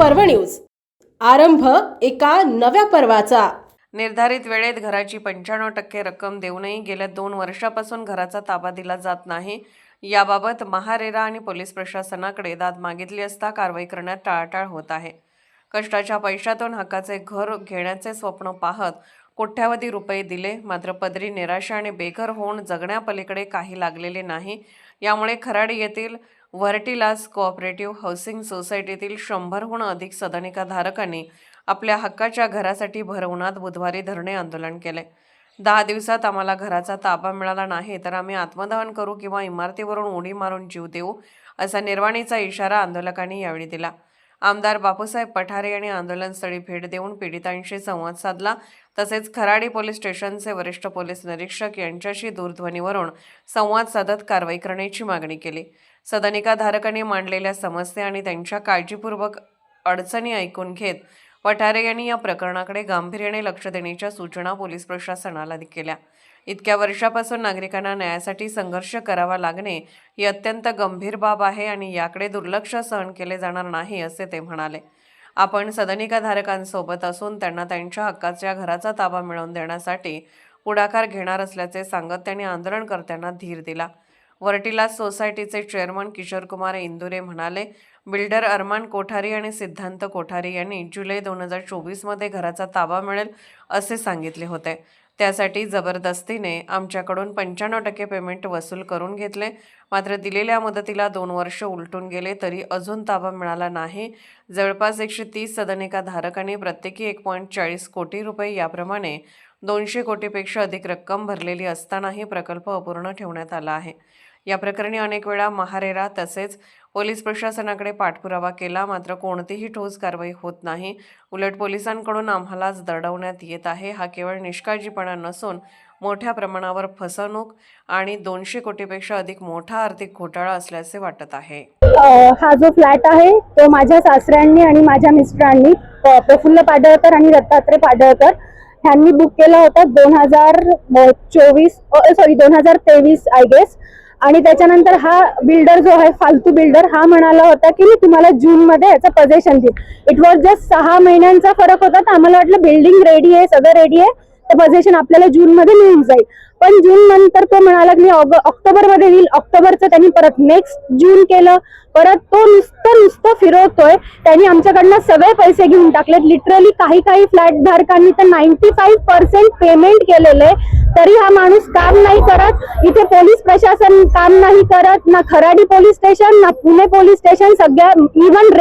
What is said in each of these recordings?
पर्व न्यूज। आरंभ एका नव्या पर्वाचा। निर्धारित वेळेत घराची 95% रक्कम देऊनही गेल्या 2 वर्षापासून घराचा ताबा दिला जात नाही। याबाबत महारेरा आणि पोलीस प्रशासनाकडे दाद मागितली असता कारवाई करण्यात टाळाटाळ होत आहे। कष्टाच्या पैशातून हक्काचे घर घेण्याचे स्वप्न पाहत कोट्यावधी रुपये दिले, मात्र पदरी निराशा आणि बेघर होऊन जगण्यापलीकडे काही लागलेले नाही। यामुळे खराडी येथील व्हर्टिलास कोऑपरेटिव्ह हाऊसिंग सोसायटीतील 100हून अधिक सदनिका धारकांनी आपल्या हक्काच्या घरासाठी भर उन्हात बुधवारी धरणे आंदोलन केले। 10 दिवसात आम्हाला घराचा ताबा मिळाला नाही तर आम्ही आत्मदहन करू किंवा इमारतीवरून उडी मारून जीव देऊ, असा निर्वाणीचा इशारा आंदोलकांनी यावेळी दिला। आमदार बापूसाहेब पठारे यांनी आंदोलनस्थळी भेट देऊन पीडितांशी संवाद साधला। तसेच खराडी पोलीस स्टेशनचे वरिष्ठ पोलीस निरीक्षक यांच्याशी दूरध्वनीवरून संवाद साधत कारवाई करण्याची मागणी केली। सदनिका धारकांनी मांडलेल्या समस्या आणि त्यांच्या काळजीपूर्वक अडचणी ऐकून घेत पठारे यांनी या प्रकरणाकडे गांभीर्याने लक्ष देण्याच्या सूचना पोलीस प्रशासनाला केल्या। इतक्या वर्षापासून नागरिकांना न्यायासाठी संघर्ष करावा लागणे ही अत्यंत गंभीर बाब आहे आणि याकडे दुर्लक्ष सहन केले जाणार नाही, असे ते म्हणाले। आपण सदनिका धारकांसोबत असून त्यांना त्यांच्या हक्काच्या घराचा ताबा मिळवून देण्यासाठी पुढाकार घेणार असल्याचे सांगत त्यांनी आंदोलनकर्त्यांना धीर दिला। व्हर्टिलास सोसायटीचे चेअरमन किशोर कुमार इंदुरे म्हणाले, बिल्डर अरमान कोठारी आणि सिद्धांत कोठारी यांनी जुलै 2024 मध्ये घराचा ताबा मिळेल असे सांगितले होते। त्यासाठी जबरदस्तीने आमच्याकडून 95% पेमेंट वसूल करून घेतले, मात्र दिलेल्या मुदतीला 2 वर्ष उलटून गेले तरी अजून ताबा मिळाला नाही। जवळपास 130 सदनिका धारकांनी प्रत्येकी 1.40 कोटी रुपये याप्रमाणे 200 कोटीपेक्षा अधिक रक्कम भरलेली असतानाही प्रकल्प अपूर्ण ठेवण्यात आला आहे। या प्रकरणी अनेक वेळा महारेरा तसेच पोलीस प्रशासनाकडे पाठपुरावा केला, मात्र कोणतीही ठोस कारवाई होत नाही। उलट पोलिसांकडून आम्हालाच दडवण्यात येत आहे। हा केवळ निष्काळजीपणा नसून मोठ्या प्रमाणावर फसवणूक आणि 200 कोटीपेक्षा अधिक मोठा आर्थिक घोटाळा असल्याचे वाटत आहे। हा जो फ्लॅट आहे तो माझ्या सासऱ्यांनी आणि माझ्या मिस्टरांनी प्रफुल्ल पाडळकर आणि दत्तात्रय पाडळकर ह्यांनी बुक केला होता 2023 आय गेस। आणि त्याच्यानंतर हा बिल्डर जो आहे फालतू बिल्डर हा म्हणाला होता की मी तुम्हाला जून मध्ये याचं पोझिशन देईन। इट वॉज जस्ट 6 महिन्यांचा फरक होता, तर आम्हाला वाटलं बिल्डिंग रेडी आहे, सगळं रेडी आहे, तर पोझिशन आपल्याला जून मध्ये मिळून जाईल। पण जून नंतर तो म्हणाला की मी ऑक्टोबर मध्ये येईल। ऑक्टोबरचं त्यांनी परत नेक्स्ट जून केलं, परत तो नुसतं फिरवतोय। त्यांनी आमच्याकडनं सगळे पैसे घेऊन टाकलेत। लिटरली काही फ्लॅट धारकांनी तर 95% पेमेंट केलेले, तरी हा माणूस काम नाही करत। इथे पोलीस प्रशासन काम नाही करत, ना खराडी पोलीस स्टेशन ना पुणे पोलीस स्टेशन, सगळ्या इव्हन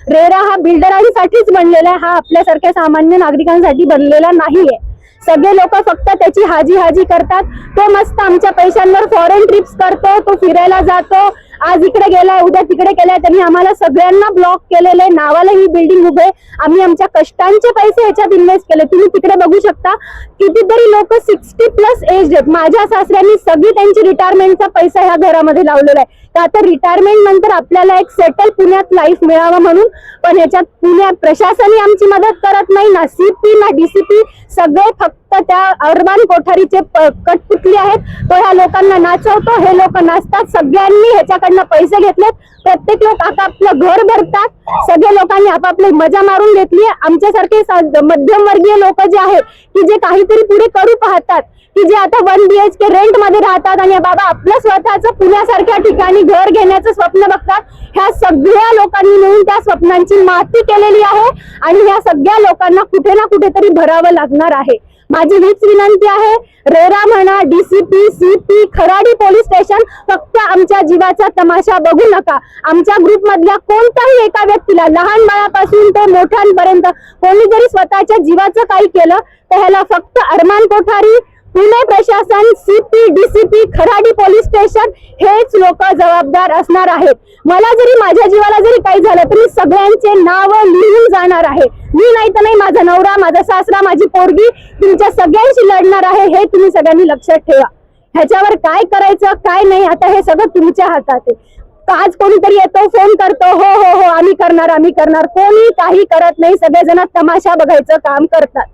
रेरा हा बिल्डरांसाठीच बनलेला आहे, हा आपल्यासारख्या सामान्य नागरिकांसाठी बनलेला नाहीये। सगळे लोक फक्त त्याची हाजी करतात। तो मस्त आमच्या पैशांवर फॉरेन ट्रिप्स करतो, तो फिरायला जातो, आज इकडे गेलाय उद्या तिकडे गेलाय। त्यांनी आम्हाला सगळ्यांना ब्लॉक केलेले, नावाला ही बिल्डिंग उभे, आम्ही आमच्या कष्टांचे पैसे ह्याच्यात इन्व्हेस्ट केले। तुम्ही तिकडे बघू शकता कितीतरी लोक 60+ एज आहेत। माझ्या सासऱ्यांनी सगळी त्यांची रिटायरमेंटचा पैसा ह्या घरामध्ये लावलेला आहे, तर आता रिटायरमेंट नंतर आपल्याला एक सेटल पुण्यात लाईफ मिळावं म्हणून। पण ह्याच्यात पुण्यात प्रशासनही आमची मदत करत नाही, ना CP ना DCP, सगळे फक्त त्या अरमान कोठारीचे कठपुतली आहेत। तो ह्या लोकांना नाचवतो, हे लोक नाचतात, सगळ्यांनी ह्याच्याकडनं पैसे घेतलेत। प्रत्येक लोक आता आपलं घर भरतात, सगळे लोकांनी आपापली मजा मारून घेतली। आमच्यासारखे मध्यमवर्गीय लोक जे आहेत की जे काहीतरी पुढे करू पाहतात, की जे आता 1 BHK रेंट मध्ये राहतात आणि बाबा आपलं स्वतःचं पुण्यासारख्या ठिकाणी घर घेण्याचं स्वप्न बघतात, ह्या सगळ्या लोकांनी मिळून त्या स्वप्नांची माती केलेली आहे आणि ह्या सगळ्या लोकांना कुठे ना कुठेतरी भरावं लागणार आहे। माझी हीच विनंती आहे, रेरा म्हणा, DCP, CP, Kharadi police station, फक्त आमच्या जीवाचा तमाशा बघू नका। आमच्या ग्रुप मधल्या कोणत्याही एका व्यक्तीला, लहान बाळापासून ते मोठ्यांपर्यंत, कोणी जरी स्वतःच्या जीवाचं काही केलं तर ह्याला फक्त अरमान कोठारी, पुणे प्रशासन, CP, DCP, Kharadi police station हेच लोक जबाबदार असणार आहेत। मला जरी माझ्या जीवाला जरी काही झालं तर मी सगळ्यांचे नाव लिहून जाणार आहे। मी नाही तर नाही, माझा नवरा, माझा सासरा, माझी पोरगी तुमच्या सगळ्यांशी लढणार आहे, हे तुम्ही सगळ्यांनी लक्षात ठेवा। ह्याच्यावर काय करायचं काय नाही आता हे सगळं तुमच्या हातात आहे। आज कोणीतरी येतो, फोन करतो, हो आम्ही करणार, कोणी काही करत नाही। सगळेजण तमाशा बघायचं काम करतात।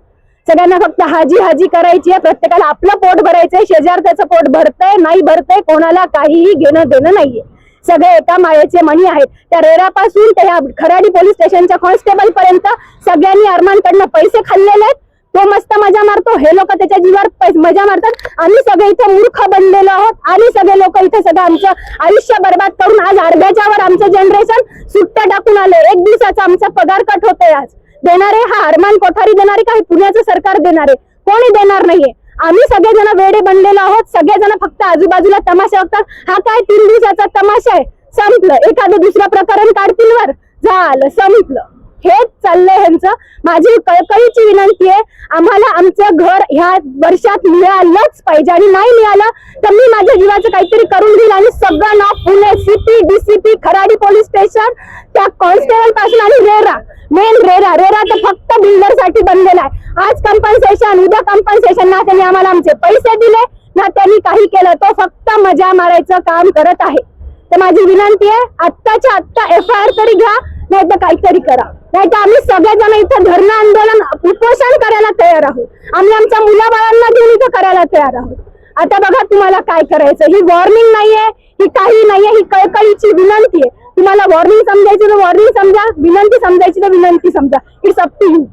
सगळ्यांना फक्त हाजी करायची आहे, प्रत्येकाला आपलं पोट भरायचंय, शेजारच्याचं पोट भरतंय नाही भरतंय कोणाला काहीही घेणं देणं नाहीये। सगळे एका मायेचे मणी आहेत. त्या रेरापासून ते खराडी पोलीस स्टेशनच्या कॉन्स्टेबल पर्यंत सगळ्यांनी अरमानकडनं पैसे खाल्लेले आहेत. तो मस्त मजा मारतो, हे लोक त्याच्या जीवावर मजा मारतात. आम्ही सगळे इथे मूर्ख बनलेलो आहोत आणि सगळे लोक इथे सगळं आमचं आयुष्य बर्बाद करून आज अर्ध्याच्या वर आमचं जनरेशन सुट्ट्या टाकून आले. 1 दिवसाचा आमचा पगार कट होतोय. आज देणारे हा अरमान कोठारी देणारे का पुण्याचं सरकार देणारे? कोणी देणार नाहीये. आम्ही सगळेजण वेडे बनलेलो आहोत. सगळेजण फक्त आजूबाजूला तमाशा बघतात. हा काय 3 दिवसाचा तमाशा आहे, संपलं. एखादं दुसरं प्रकरण काढतील वर, झालं, संपलं. हेच चाललंय ह्यांचं. माझी कळकळीची विनंती आहे, आम्हाला आमचं घर ह्या वर्षात मिळालंच पाहिजे आणि नाही मिळालं तर मी माझ्या जीवाचं काहीतरी करून घेईल आणि सगळं नाव Pune city, DCP, Kharadi police station, त्या कॉन्स्टेबल पासून आणि रेरा, मेन रेरा तर फक्त बिल्डर साठी बनलेला आहे. आज कंपन्सेशन, उद्या कंपन्सेशन. ना त्यांनी आम्हाला आमचे पैसे दिले, ना त्यांनी काही केलं. तो फक्त मजा मारायचं काम करत आहे. तर माझी विनंती आहे, आत्ताच्या आत्ता FIR तरी घ्या, नाही तर काहीतरी करा. नाही तर आम्ही सगळेजण इथं धरणं आंदोलन, उपोषण करायला तयार आहोत. आम्ही आमच्या मुलाबाळांना घेऊन इथं करायला तयार आहोत. आता बघा तुम्हाला काय करायचं. ही वॉर्निंग नाहीये, ही काही नाहीये, ही कळकळीची विनंती आहे. तुम्हाला वॉर्निंग समजायची तर वॉर्निंग समजा, विनंती समजायची तर विनंती समजा. It's up to you.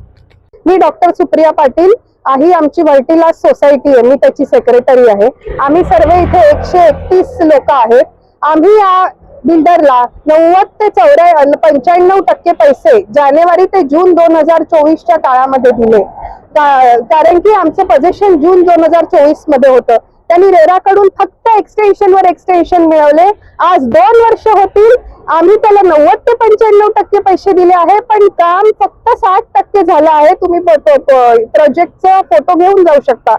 मी डॉक्टर सुप्रिया पाटील. ही आमची वर्टिलास सोसायटी आहे, मी त्याची सेक्रेटरी आहे. आम्ही सर्व इथे 131 लोक आहेत. आम्ही या बिल्डरला 90 ते 95% पैसे जानेवारी ते जून 2024च्या काळामध्ये दिले. कारण की आमचं पोझिशन जून 2024 मध्ये होतं. त्यांनी रेराकडून फक्त एक्सटेन्शनवर एक्सटेन्शन मिळवले. आज 2 वर्ष होतील. आम्ही त्याला 90 ते 95% पैसे दिले आहे, पण काम फक्त 60% झालं आहे. तुम्ही प्रोजेक्टचा फोटो घेऊन जाऊ शकता.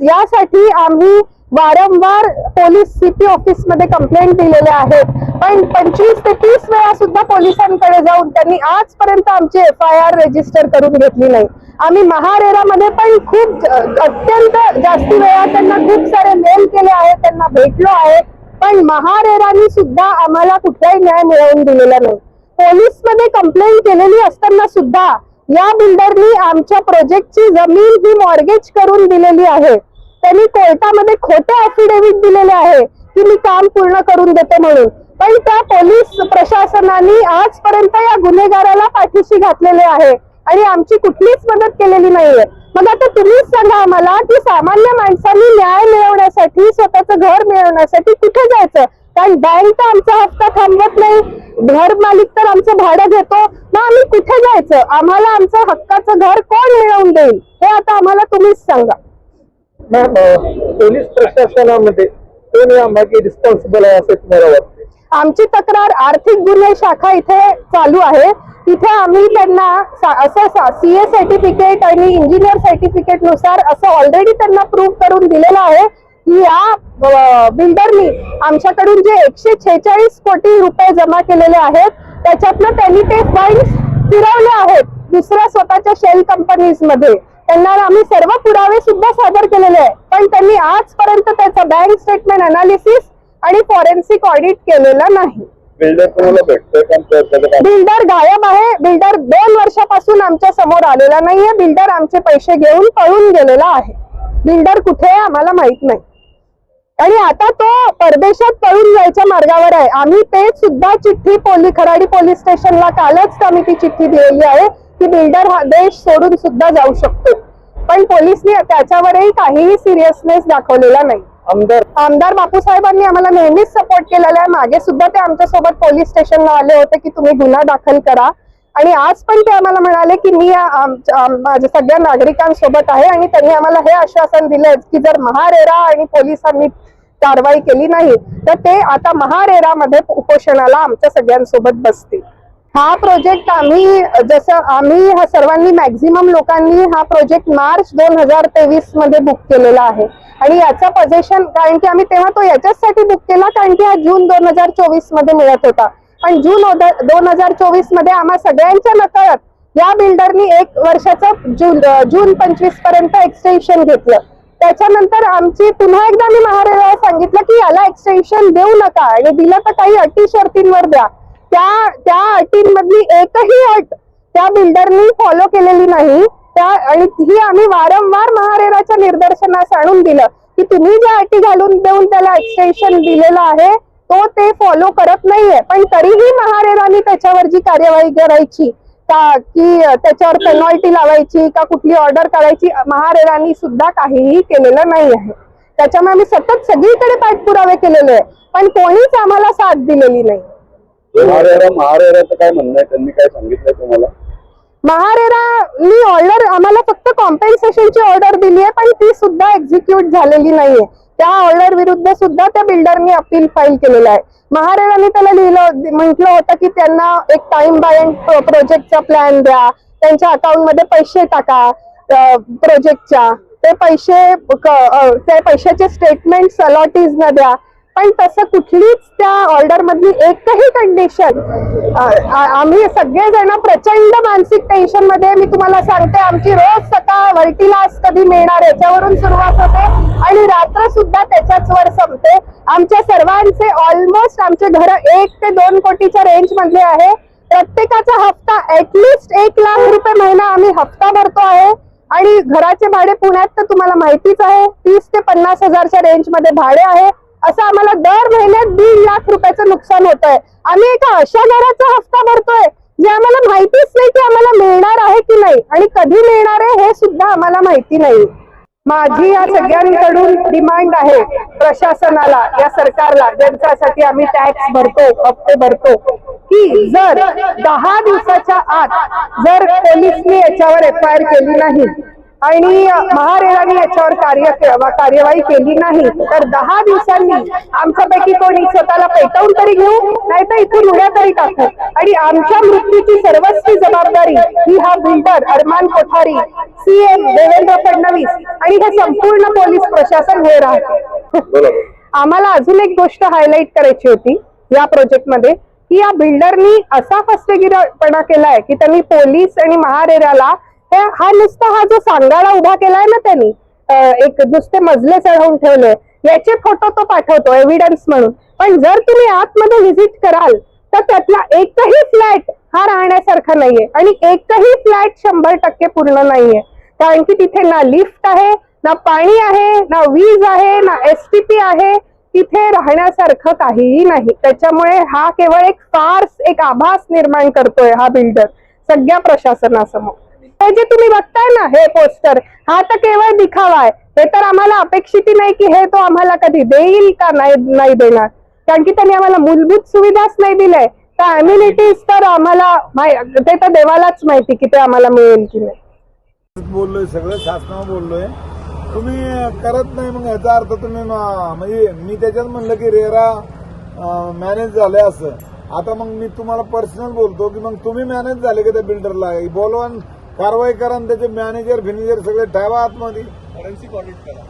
यासाठी आम्ही वारंवार पोलीस CP ऑफिस मध्ये कंप्लेंट दिलेले आहेत, पण 25 ते 30 वेळा सुद्धा पोलिसांकडे जाऊन त्यांनी आजपर्यंत आमची FIR रजिस्टर करून घेतली नाही. आम्ही महारेरामध्ये पण खूप अत्यंत जास्ती वेळा त्यांना खूप सारे मेल केले आहेत, त्यांना भेटलो आहे, पण महारेरानी सुद्धा आम्हाला कुठलाही न्याय मिळवून दिलेला नाही. पोलीस मध्ये कंप्लेंट केलेली असताना सुद्धा या बिल्डरनी आमच्या प्रोजेक्टची जमीन ही मॉर्गेज करून दिलेली आहे. त्यांनी कोर्टामध्ये खोटे अफिडेव्हिट दिलेले आहे की मी काम पूर्ण करून देते म्हणून, पण त्या पोलीस प्रशासनाने आजपर्यंत या गुन्हेगाराला पाठीशी घातलेले आहे आणि आमची कुठलीच मदत केलेली नाहीये. मग आता तुम्हीच सांगा आम्हाला की सामान्य माणसांनी न्याय मिळवण्यासाठी, स्वतःचं घर मिळवण्यासाठी कुठे जायचं? कारण बँक तर आमचा हप्ता थांबवत नाही, घर मालिक तर आमचं भाडं घेतो, मग आम्ही कुठे जायचं? आम्हाला आमचं हक्काचं घर कोण मिळवून देईल हे आता आम्हाला तुम्हीच सांगा. पोलीस प्रशासनामध्ये कोण यामागे रिस्पॉन्सिबल आहे असं तुम्हाला वाटते? आमची तक्रार आर्थिक गुन्हे शाखा इथे चालू आहे. तिथे आम्ही त्यांना असं CA सर्टिफिकेट आणि इंजिनियर सर्टिफिकेट नुसार असं ऑलरेडी त्यांना प्रूव्ह करून दिलेलं आहे की या बिल्डरनी आमच्याकडून जे 146 कोटी रुपये जमा केलेले आहेत त्याच्यातनं त्यांनी ते फंड्स फिरवले आहेत दुसऱ्या स्वतःच्या शेल कंपनीज मध्ये. त्यांना आम्ही सर्व पुरावे सुद्धा सादर केलेले आहे, पण त्यांनी आजपर्यंत त्याचा बँक स्टेटमेंट अनालिसिस आणि फॉरेन्सिक ऑडिट केलेला नाही. बिल्डर गायब आहे. बिल्डर 2 वर्षापासून आमच्या समोर आलेला नाहीये. बिल्डर आमचे पैसे घेऊन पळून गेलेला आहे. बिल्डर कुठे आहे आम्हाला माहित नाही आणि आता तो परदेशात पळून जायच्या मार्गावर आहे. आम्ही ते सुद्धा चिठ्ठी खराडी पोलीस स्टेशनला कालच आम्ही ती चिठ्ठी दिलेली आहे की बिल्डर हा देश सोडून सुद्धा जाऊ शकतो, पण पोलिसनी त्याच्यावरही काहीही सिरियसनेस दाखवलेला नाही. आमदार बापू साहेबांनी आम्हाला नेहमीच सपोर्ट केलेला आहे. मागे सुद्धा ते आमच्या सोबत पोलीस स्टेशनला आले होते की तुम्ही गुन्हा दाखल करा आणि आज पण ते आम्हाला म्हणाले की मी माझ्या सगळ्या नागरिकांसोबत आहे आणि त्यांनी आम्हाला हे आश्वासन दिले की जर महारेरा आणि पोलिसांनी कारवाई केली नाही तर ते आता महारेरामध्ये उपोषणाला आमच्या सगळ्यांसोबत बसतील. हा प्रोजेक्ट आम्ही सर्वांनी मॅक्झिमम लोकांनी हा प्रोजेक्ट मार्च 2023 मध्ये बुक केलेला आहे आणि याचा पोझिशन कारण की आम्ही तेव्हा तो याच्यासाठी बुक केला कारण की हा जून 2024 मध्ये मिळत होता, पण जून 2024 मध्ये आम्हा सगळ्यांच्या नकळत या बिल्डरनी 1 वर्षाचं जून 25 पर्यंत एक्सटेन्शन घेतलं. त्याच्यानंतर आमची पुन्हा एकदा मी महारेराला सांगितलं की याला एक्सटेन्शन देऊ नका आणि दिलं तर काही अटी शर्तींवर द्या. त्या अटींमधली एकही अट त्या बिल्डरनी फॉलो केलेली नाही. आणि ही आम्ही वारंवार महारेराच्या निदर्शनास आणून दिलं की तुम्ही ज्या अटी घालून देऊन त्याला एक्सटेन्शन दिलेलं आहे तो ते फॉलो करत नाहीये, पण तरीही महारेराने त्याच्यावर जी कार्यवाही करायची का की त्याच्यावर पेनॉल्टी लावायची का कुठली ऑर्डर करायची, महारेरानी सुद्धा काहीही केलेलं नाही आहे. त्याच्यामुळे आम्ही सतत सगळीकडे पाठपुरावे केलेले आहे, पण कोणीच आम्हाला साथ दिलेली नाही. महारेराचं काय म्हणणं आहे, त्यांनी काय सांगितलं तुम्हाला? महारेरानी ऑर्डर आम्हाला फक्त कॉम्पेन्सेशनची ऑर्डर दिली आहे, पण ती सुद्धा एक्झिक्यूट झालेली नाहीये. त्या ऑर्डर विरुद्ध सुद्धा त्या बिल्डरनी अपील फाईल केलेलं आहे. महारेरानी त्याला म्हटलं होतं की त्यांना एक टाइम बाउंड प्रोजेक्टचा प्लॅन द्या, त्यांच्या अकाउंटमध्ये पैसे टाका प्रोजेक्टच्या, ते पैशाचे स्टेटमेंट अलॉटीज न द्या, पण तसं कुठलीच त्या ऑर्डर मधली एकही कंडिशन. आम्ही सगळेजण प्रचंड मानसिक टेन्शन मध्ये, मी तुम्हाला सांगते, आमची रोज सकाळ व्हर्टिलास कधी मिळणार याच्यावरून सुरुवात होते आणि रात्र सुद्धा त्याच्याच वर संपते. आमच्या सर्वांचे ऑलमोस्ट आमचे घर 1 ते 2 कोटीच्या रेंज मध्ये आहे. प्रत्येकाचा हप्ता ऍटलिस्ट 1 लाख रुपये महिना आम्ही हप्ता भरतो आहे आणि घराचे भाडे पुण्यात तर तुम्हाला माहितीच आहे 30 ते 50 हजारच्या रेंज मध्ये भाडे आहे. असं आम्हाला दर महिन्यात 1.5 लाख रुपयाचं नुकसान होत आहे. आम्ही एका अशा घराचा हप्ता भरतोय जे आम्हाला माहितीच नाही की आम्हाला मिळणार आहे की नाही आणि कधी मिळणार आहे हे सुद्धा आम्हाला माहिती नाही. माझी या सगळ्यांकडून डिमांड आहे प्रशासनाला, या सरकारला, ज्यांच्यासाठी आम्ही टॅक्स भरतो, हप्ते भरतो, की जर 10 दिवसाच्या आत जर पोलिसनी याच्यावर FIR केली नाही आणि महारेराने याच्यावर कार्यवाही केली नाही तर 10 दिवसांनी आमच्यापैकी कोणी स्वतःला पेटवून तरी घेऊ, नाही तर इथून उड्या तरी टाकू आणि आमच्या मृत्यूची सर्वस्वी जबाबदारी ही हा बिल्डर अरमान कोठारी, CM देवेंद्र फडणवीस आणि हे संपूर्ण पोलीस प्रशासन हे राहते. आम्हाला अजून एक गोष्ट हायलाइट करायची होती या प्रोजेक्टमध्ये, की या बिल्डरनी असा फसवेगिरीपणा केलाय की त्यांनी पोलीस आणि महारेराला हा नुसता हा जो सांगाडा उभा केलाय ना त्यांनी, एक नुसते मजले चढवून ठेवले, याचे फोटो तो पाठवतो एव्हिडन्स म्हणून. पण जर तुम्ही आतमध्ये व्हिजिट कराल तर त्यातला एकही फ्लॅट हा राहण्यासारखा नाहीये आणि एकही फ्लॅट 100% पूर्ण नाहीये, कारण की तिथे ना लिफ्ट आहे, ना पाणी आहे, ना वीज आहे, ना STP आहे. तिथे राहण्यासारखं काहीही नाही. त्याच्यामुळे हा केवळ एक फार्स, एक आभास निर्माण करतोय हा बिल्डर सगळ्या प्रशासनासमोर. हे जे तुम्ही बघताय ना हे पोस्टर, हा तर केवळ दिखावा आहे. हे तर आम्हाला अपेक्षित नाही की हे तो आम्हाला कधी देईल का नाही देणार, कारण की त्यांनी आम्हाला मूलभूत सुविधाच नाही दिल्या. त्या अम्युनिटीज तर आम्हाला ते तर देवालाच माहिती की ते आम्हाला मिळेल की नाही. बोललोय, सगळं शासनावर बोललोय, तुम्ही करत नाही. मग याचा अर्थ तुम्ही म्हणजे मी त्याच्यात म्हणलं की रेरा मॅनेज झालंय असं. आता मग मी तुम्हाला पर्सनल बोलतो की मग तुम्ही मॅनेज झाले का त्या बिल्डरला, बोलवा, कारवाई करा आणि त्याचे मॅनेजर फिनेजर सगळे ठेवा आतमध्ये. फॉरेन्सिक ऑडिट करा.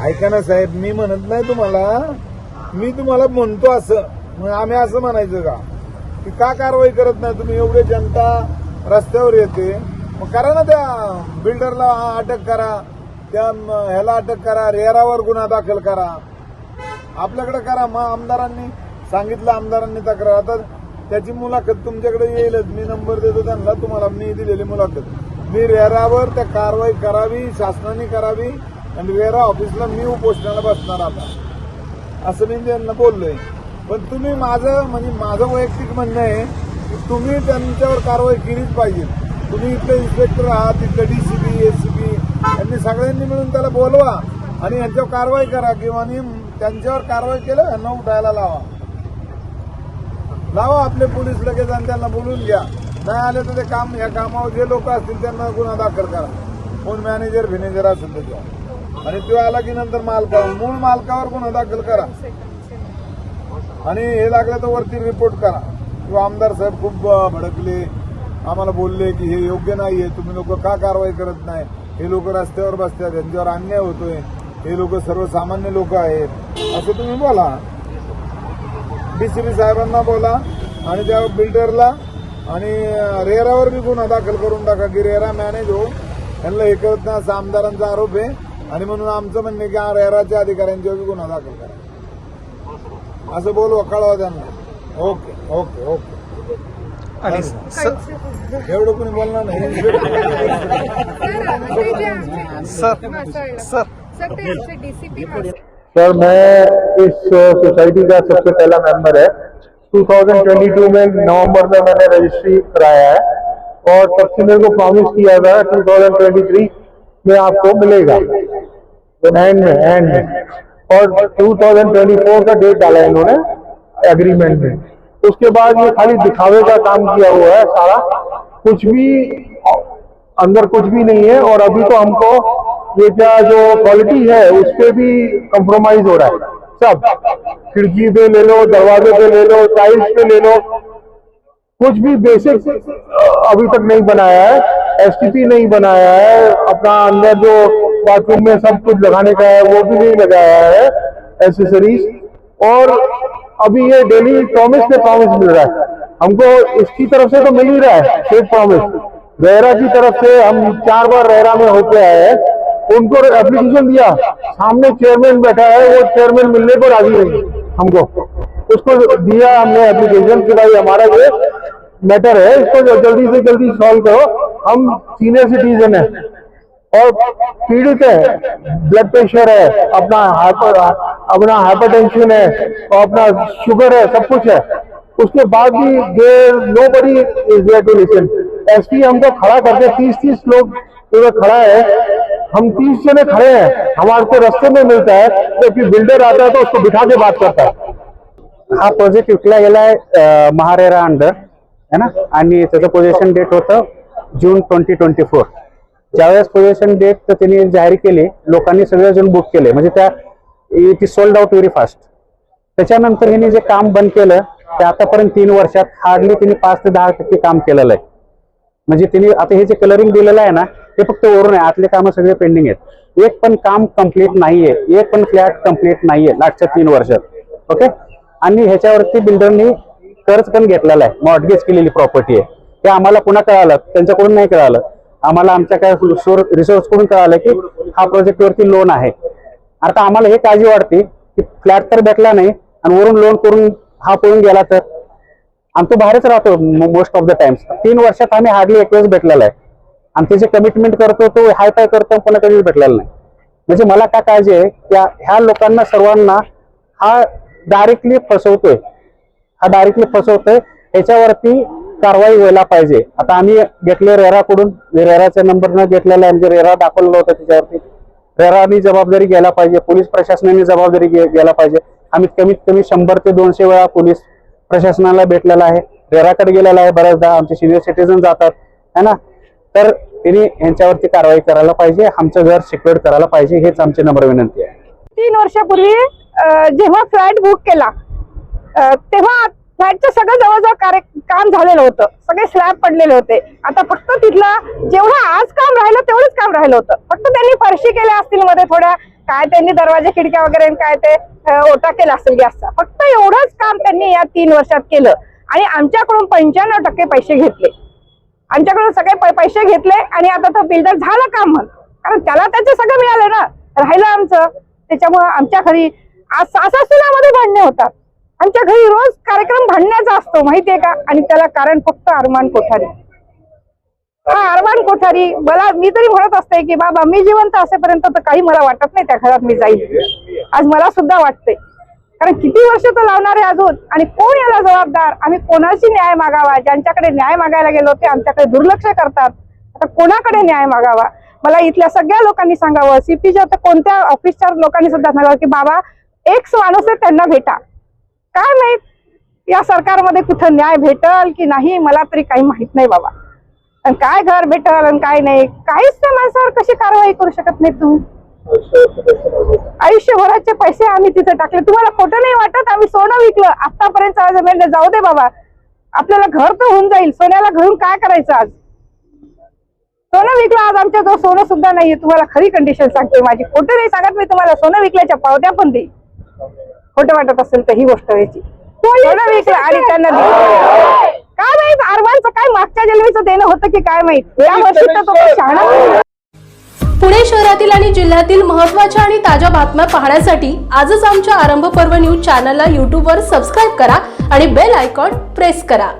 ऐका ना साहेब, मी म्हणत नाही तुम्हाला, मी तुम्हाला म्हणतो असं, मग आम्ही असं म्हणायचं का कारवाई करत नाही तुम्ही? एवढे जनता रस्त्यावर येते, मग करा ना, त्या बिल्डरला अटक करा, त्या ह्याला अटक करा, रेरावर गुन्हा दाखल करा, आपल्याकडे करा. मग आमदारांनी सांगितलं, आमदारांनी तक्रार, आता त्याची मुलाखत तुमच्याकडे येईलच. मी नंबर देतो त्यांना, तुम्हाला मी दिलेली मुलाखत. मी रेरावर त्या कारवाई करावी, शासनाने करावी आणि रेरा ऑफिसला मी उपोषणाला बसणार आता, असं मी त्यांना बोललोय. पण तुम्ही माझं वैयक्तिक म्हणणं आहे की तुम्ही त्यांच्यावर कारवाई केलीच पाहिजे. तुम्ही इथले इन्स्पेक्टर आहात, इथले DCP, SCP यांनी सगळ्यांनी मिळून त्याला बोलवा आणि यांच्यावर कारवाई करा, किंवा त्यांच्यावर कारवाई केलं यांना उठायला लावा आपले पोलीस लगेच आणि त्यांना बोलून घ्या. नाही आले तर ते या कामावर जे लोक असतील त्यांना गुन्हा दाखल करा, कोण मॅनेजर फिनेजर असेल त्याच्यावर, आणि तो आला की नंतर मूळ मालकावर गुन्हा दाखल करा आणि हे लागलं तर वरती रिपोर्ट करा किंवा आमदार साहेब खूप भडकले, आम्हाला बोलले की हे योग्य नाहीये, तुम्ही लोक का कारवाई करत नाही, हे लोक रस्त्यावर बसतात, यांच्यावर अन्याय होतोय, हे लोक सर्वसामान्य लोक आहेत, असं तुम्ही बोला. DCP साहेबांना बोला आणि त्या बिल्डरला आणि रेरावर बी गुन्हा दाखल करून टाका की रेरा मॅनेज हो, यांना हे करत नाही असा आमदारांचा आरोप आहे. आणि म्हणून आमचं म्हणणं आहे की रेराच्या अधिकाऱ्यांच्यावर बी गुन्हा दाखल करा, असं बोलवा, कळवा त्यांना. Okay okay okay. एवढं कोणी बोलणार नाही. सर मैं इस सोसाइटी का सबसे पहला मेंबर है। 2022 में नवंबर में मैंने रजिस्ट्री कराया है और तब से मेरे को प्रॉमिस किया था 2023 में आपको मिलेगा एंड में और 2024 का डेट डाला है इन्होंने एग्रीमेंट में। उसके बाद ये खाली दिखावे का काम किया हुआ है सारा, कुछ भी अंदर कुछ भी नहीं है। और अभी तो हमको ये क्या जो क्वालिटी है उस पे भी कॉम्प्रोमाइज हो रहा है। सब खिड़की पे ले लो, दरवाजे पे ले लो, टाइल्स पे ले लो, कुछ भी बेसिक अभी तक नहीं बनाया है। एसटीपी नहीं बनाया है, अपना अंदर जो बाथरूम में सब कुछ लगाने का है वो भी नहीं लगाया है एसेसरीज। और अभी ये डेली प्रॉमिस पे प्रॉमिस मिल रहा है हमको, इसकी तरफ से तो मिल ही रहा है फेक प्रॉमिस। रेरा की तरफ से हम 4 बार रेरा में होके आए हैं, उनको एप्लीकेशन दिया, सामने चेयरमैन बैठा है, वो चेयरमैन मिलने को राजी नहीं हमको। उसको दिया हमने एप्लीकेशन कि भाई हमारा ये मैटर है, इसको जल्दी से जल्दी सॉल्व करो। हम सीनियर सिटीजन है और पीड़ित है, ब्लड प्रेशर है, अपना हाइपरटेंशन है और अपना शुगर है, सब कुछ है। उसके बाद भी nobody is there to listen. SP हमको खड़ा करके 30 लोग खड़ा है, हम 30 जने खड़े हैं, हमारे को रास्ते में मिलता है, जबकि बिल्डर आता है तो उसको बिठा के बात करता है। हा प्रोजेक्ट विकला गेलाय महारेरा अंडर है ना, आणि त्याचं पोझिशन डेट होतं जून 2024। ज्यावेळेस पोझिशन डेट त्यांनी जाहीर केली, लोकांनी सगळेजण बुक केले, म्हणजे त्या it is sold out very fast. त्याच्यानंतर यांनी जे काम बंद केलं ते आतापर्यंत 3 वर्षात हार्डली त्यांनी 5 ते 10% काम केलेलं आहे। म्हणजे त्यांनी आता हे जे कलरिंग दिलेलं आहे ना ते फक्त वरून आहे, आतले कामं सगळे पेंडिंग आहेत। एक पण काम कंप्लीट नाहीये, एक पण फ्लॅट कंप्लीट नाहीये मागच्या 3 वर्षात। ओके, आणि ह्याच्यावरती बिल्डरनी कर्ज पण घेतलेला आहे, मॉर्टगेज केलेली प्रॉपर्टी आहे। ते आम्हाला पुन्हा कळालं, त्यांच्याकडून नाही कळालं, आम्हाला आमच्या काय रिसोर्स कडून कळालं की हा प्रोजेक्ट वरती लोन आहे। आता आम्हाला हे काळजी वाटते की फ्लॅट तर भेटला नाही आणि वरून लोन करून हा पळून गेला तर आम्ही तो बाहेरच राहतो मोस्ट ऑफ द टाइम्स। 3 वर्षात आम्ही हार्डली एक वेळेस भेटलेला आहे आणि त्याचे कमिटमेंट करतो तो हाय फाय करतो, पण कधीच भेटलेला नाही। म्हणजे मला काय काळजी आहे की ह्या लोकांना सर्वांना हा डायरेक्टली फसवतोय, ह्याच्यावरती कारवाई व्हायला पाहिजे। आता आम्ही घेतले रेराकडून, रेराचा नंबर न घेतलेला आहे, म्हणजे रेरा दाखवलेला होता त्याच्यावरती। रेरानी जबाबदारी घ्यायला पाहिजे, पोलीस प्रशासनाने जबाबदारी घ्यायला पाहिजे। आम्ही कमीत कमी 100 ते 200 वेळा पोलीस प्रशासनाला भेटलेला आहे, रेराकडे गेलेला आहे बऱ्याचदा, आमचे सिनियर सिटीजन जातात है ना। तर त्यांनी यांच्यावरती कारवाई करायला पाहिजे, आमचं घर सिक्युअर करायला पाहिजे, हेच आमची नम्र विनंती आहे। 3 वर्षापूर्वी जेव्हा फ्लॅट बुक केला तेव्हा फ्लॅटचं सगळं जवळजवळ काम झालेलं होतं, सगळे स्लॅब पडलेले होते। आता फक्त तिथलं जेवढं आज काम राहिलं तेवढंच काम राहिलं होतं, फक्त त्यांनी फरशी केल्या असतील मध्ये थोड्या, काय त्यांनी दरवाजे खिडक्या वगैरे काय ते ओटा केला असेल गॅसचा, फक्त एवढंच काम त्यांनी या 3 वर्षात केलं। आणि आमच्याकडून 95% पैसे घेतले, आमच्याकडून सगळे पैसे घेतले आणि आता तो बिल्डर झाला काम म्हणून, कारण त्याला त्याचे सगळं मिळालं ना, राहिलं आमचं। त्याच्यामुळे आमच्या घरी आज सासूमध्ये भांडणे होतात, आमच्या घरी रोज कार्यक्रम भांडण्याचा असतो माहितीये का। आणि त्याला कारण फक्त अरमान कोठारी, हा अरमान कोठारी। मी तरी म्हणत असते की बाबा मी जिवंत असेपर्यंत तर काही मला वाटत नाही त्या घरात मी जाईल, आज मला सुद्धा वाटतंय, कारण किती वर्ष तो लावणार आहे अजून, आणि कोण याला जबाबदार, आम्ही कोणाशी न्याय मागावा। ज्यांच्याकडे न्याय मागायला गेलो ते आमच्याकडे दुर्लक्ष करतात, आता कोणाकडे न्याय मागावा। मला इथल्या सगळ्या लोकांनी सांगावं, सीपीच्या कोणत्या ऑफिसच्या लोकांनी सुद्धा सांगावं की बाबा एक माणूस आहे त्यांना भेटा। काय माहित या सरकारमध्ये कुठं न्याय भेटल की नाही, मला तरी काही माहित नाही बाबा। आणि काय घर भेटल आणि काय नाही, काहीच त्या माणसावर कशी कारवाई करू शकत नाही तुम्ही। आयुष्यभराचे पैसे आम्ही तिथे टाकले, तुम्हाला खोटं नाही वाटत? आम्ही सोनं विकलं आतापर्यंत, आज जाऊ दे बाबा, आपल्याला घर तर होऊन जाईल, सोन्याला घेऊन काय करायचं? आज सोनं विकलं, आज आमच्या जवळ सोनं सुद्धा नाहीये। तुम्हाला खरी कंडिशन सांगते माझी, खोटं नाही सांगत मी तुम्हाला, सोनं विकल्याच्या पावत्या पण देईल, खोटं वाटत असेल तर ही गोष्ट व्हायची। सोनं विकलं आणि त्यांना काय माहित अरमानचं काय मागच्या जन्मीचं देणं होतं की काय माहित, या वर्षी तर तो शहाणा। पुणे शहरातील आणि जिल्ह्यातील महत्त्वाच्या आणि ताज्या बातम्या पाहण्यासाठी आजच आमच्या आरंभ पर्व न्यूज चॅनलला YouTube वर सबस्क्राईब करा आणि बेल आयकॉन प्रेस करा।